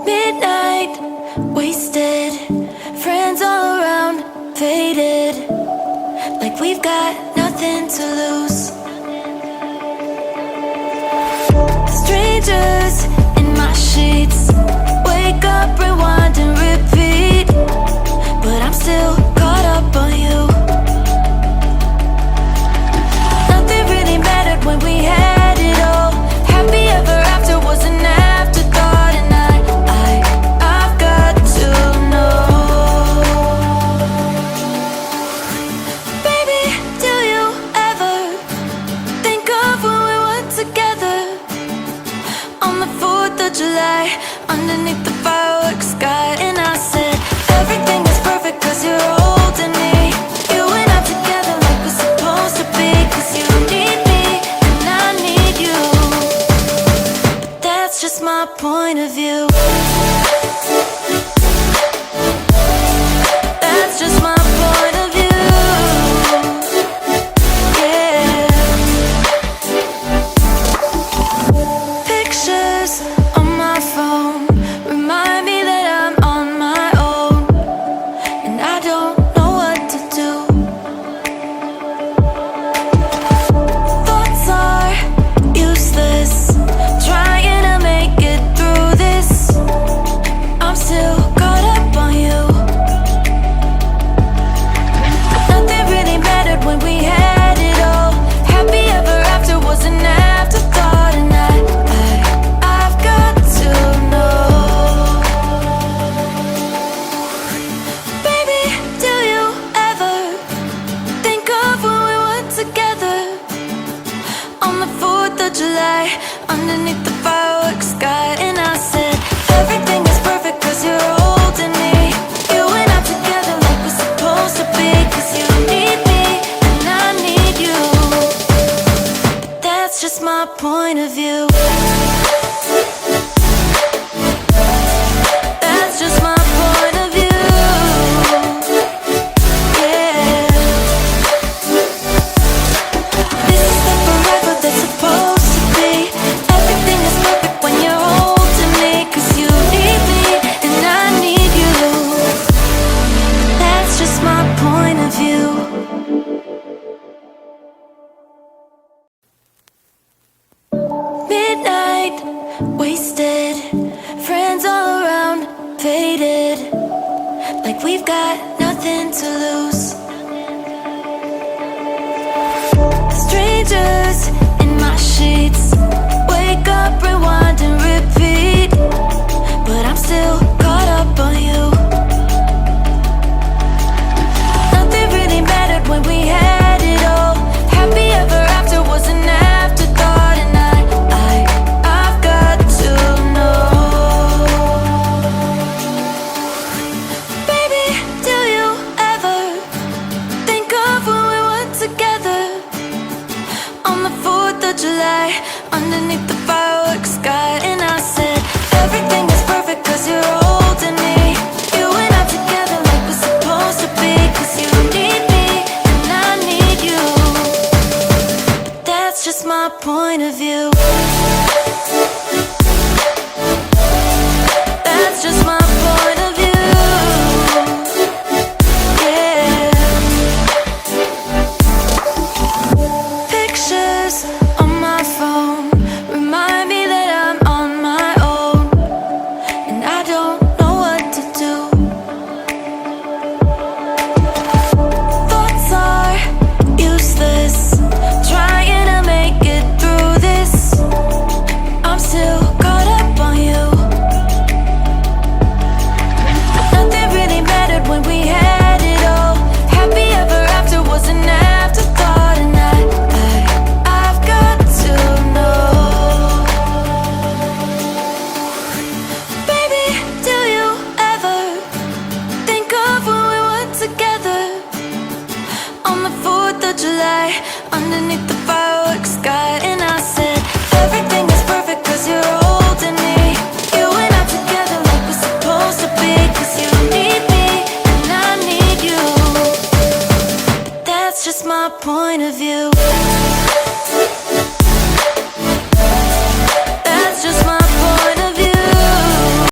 Midnight, wasted, friends all around, faded, like we've got nothing to lose. Strangers in my sheets, wake up, rewind and repeat, but I'm still caught up on you. Nothing really mattered when we had it all. Happy ever after was an afterthought, and I've got to know. Baby, do you ever think of when we were together on the 4th of July, underneath the fireworks sky? And I said, everything is perfect cause you're holding me. You and I together like we're supposed to be, cause you need me and I need you. But that's just my point of view. That's just my point of view. Yeah. Pictures on my phone remind me that I'm on my own, and I don't know what to do. Thoughts are useless, trying to make it through this. I'm still caught up on you. Nothing really mattered when we had it all. Happy ever after was an afterthought, and I've got to know. Baby, do you ever think of when we were together on the 4th of July, underneath the fireworks sky? And I said, everything is perfect cause you're holding me. You and I together like we're supposed to be, cause you need me and I need you. But that's just my point of view. That's just my point of view. Yeah. This is the forever that's supposed to be. Everything is perfect when you're holding me, cause you need me and I need you. That's just my point of view. Midnight, wasted, friends all around, faded, like we've got nothing to lose.